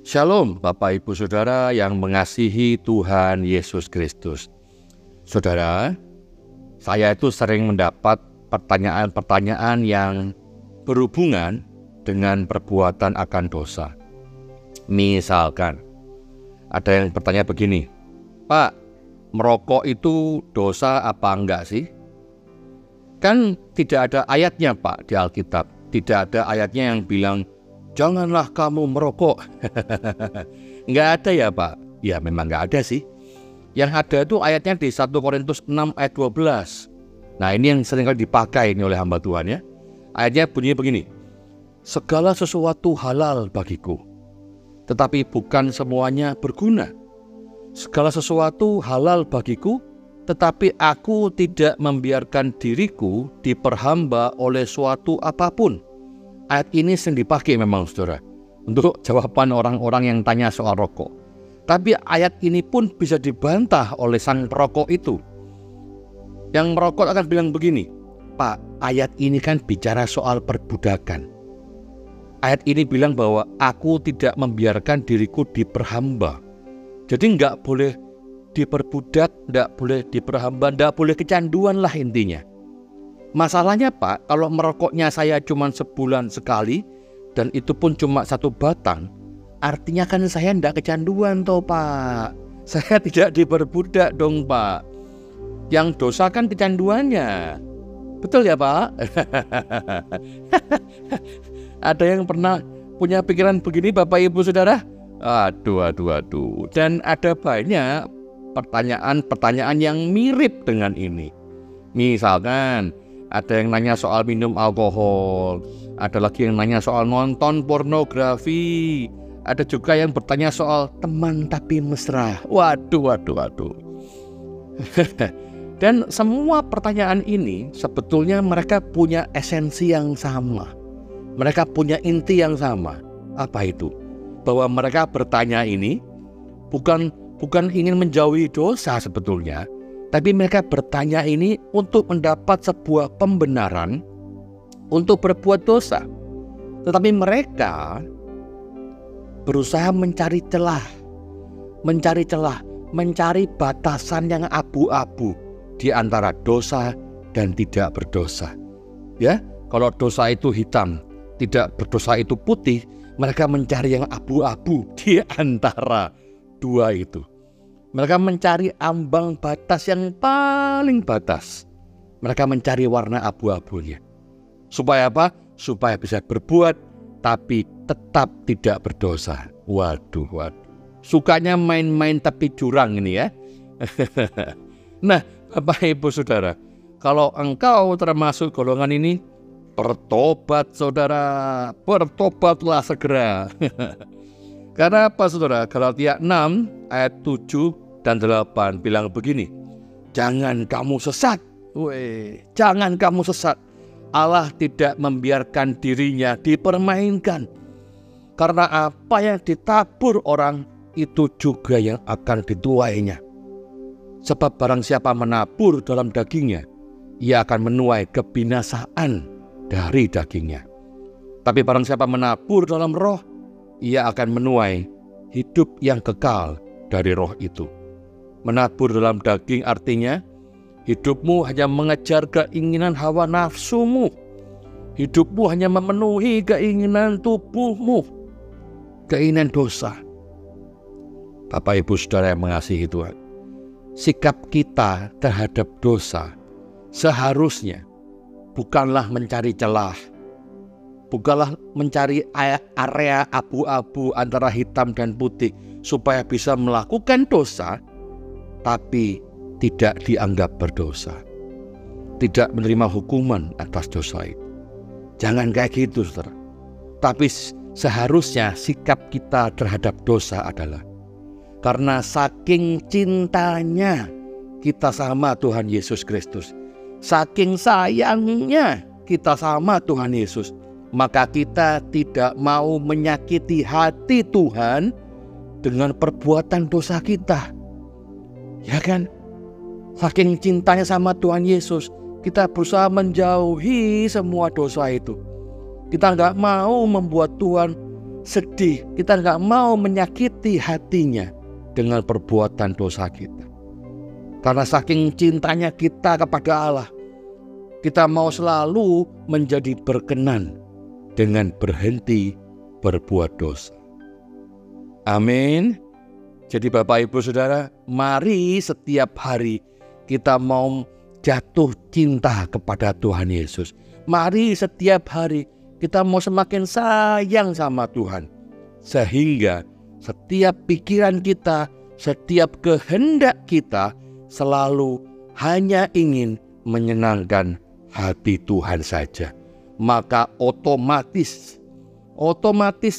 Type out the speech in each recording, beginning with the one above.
Shalom Bapak Ibu Saudara yang mengasihi Tuhan Yesus Kristus. Saudara, saya itu sering mendapat pertanyaan-pertanyaan yang berhubungan dengan perbuatan akan dosa. Misalkan, ada yang bertanya begini, Pak, merokok itu dosa apa enggak sih? Kan tidak ada ayatnya Pak di Alkitab. Tidak ada ayatnya yang bilang, janganlah kamu merokok. Nggak ada ya Pak? Ya memang nggak ada sih. Yang ada itu ayatnya di 1 Korintus 6 ayat 12. Nah ini yang seringkali dipakai oleh hamba Tuhan ya. Ayatnya bunyinya begini. Segala sesuatu halal bagiku, tetapi bukan semuanya berguna. Segala sesuatu halal bagiku, tetapi aku tidak membiarkan diriku diperhamba oleh suatu apapun. Ayat ini sering dipakai memang saudara untuk jawaban orang-orang yang tanya soal rokok. Tapi ayat ini pun bisa dibantah oleh sang perokok itu. Yang merokok akan bilang begini, Pak, ayat ini kan bicara soal perbudakan. Ayat ini bilang bahwa aku tidak membiarkan diriku diperhamba. Jadi nggak boleh diperbudak, nggak boleh diperhamba, nggak boleh kecanduan lah intinya. Masalahnya Pak, kalau merokoknya saya cuma sebulan sekali dan itu pun cuma 1 batang, artinya kan saya nggak kecanduan toh Pak. Saya tidak diperbudak dong Pak. Yang dosa kan kecanduannya. Betul ya Pak? Ada yang pernah punya pikiran begini Bapak Ibu Saudara? Aduh. Dan ada banyak pertanyaan-pertanyaan yang mirip dengan ini. Misalkan ada yang nanya soal minum alkohol, ada lagi yang nanya soal nonton pornografi, ada juga yang bertanya soal teman tapi mesra. Waduh. Dan semua pertanyaan ini sebetulnya mereka punya esensi yang sama. Mereka punya inti yang sama. Apa itu? Bahwa mereka bertanya ini bukan ingin menjauhi dosa sebetulnya, tapi mereka bertanya ini untuk mendapat sebuah pembenaran untuk berbuat dosa. Tetapi mereka berusaha mencari celah, mencari batasan yang abu-abu di antara dosa dan tidak berdosa. Ya, kalau dosa itu hitam, tidak berdosa itu putih, mereka mencari yang abu-abu di antara dua itu. Mereka mencari ambang batas yang paling batas. Mereka mencari warna abu-abunya. Supaya apa? Supaya bisa berbuat tapi tetap tidak berdosa. Waduh. Sukanya main-main tapi curang ini ya. Nah, Bapak Ibu Saudara, kalau engkau termasuk golongan ini, bertobat saudara, bertobatlah segera. Karena apa saudara? Galatia 6 ayat 7 dan 8 bilang begini, jangan kamu sesat. Jangan kamu sesat. Allah tidak membiarkan dirinya dipermainkan. Karena apa yang ditabur orang, itu juga yang akan dituainya. Sebab barang siapa menabur dalam dagingnya, ia akan menuai kebinasaan dari dagingnya. Tapi barang siapa menabur dalam roh, ia akan menuai hidup yang kekal dari roh itu. Menabur dalam daging artinya hidupmu hanya mengejar keinginan hawa nafsumu. Hidupmu hanya memenuhi keinginan tubuhmu, keinginan dosa. Bapak Ibu Saudara yang mengasihi Tuhan, sikap kita terhadap dosa seharusnya bukanlah mencari celah, bukanlah mencari area abu-abu antara hitam dan putih supaya bisa melakukan dosa, tapi tidak dianggap berdosa, tidak menerima hukuman atas dosa itu. Jangan kayak gitu saudara. Tapi seharusnya sikap kita terhadap dosa adalah karena saking cintanya kita sama Tuhan Yesus Kristus, saking sayangnya kita sama Tuhan Yesus, maka kita tidak mau menyakiti hati Tuhan dengan perbuatan dosa kita. Ya kan? Saking cintanya sama Tuhan Yesus, kita berusaha menjauhi semua dosa itu. Kita nggak mau membuat Tuhan sedih, kita nggak mau menyakiti hatinya dengan perbuatan dosa kita. Karena saking cintanya kita kepada Allah, kita mau selalu menjadi berkenan dengan berhenti berbuat dosa. Amin. Jadi Bapak Ibu Saudara, mari setiap hari kita mau jatuh cinta kepada Tuhan Yesus. Mari setiap hari kita mau semakin sayang sama Tuhan. Sehingga setiap pikiran kita, setiap kehendak kita selalu hanya ingin menyenangkan hati Tuhan saja. Maka otomatis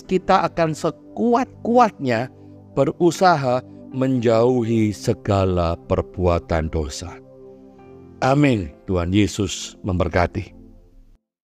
kita akan sekuat-kuatnya berusaha menjauhi segala perbuatan dosa. Amin. Tuhan Yesus memberkati.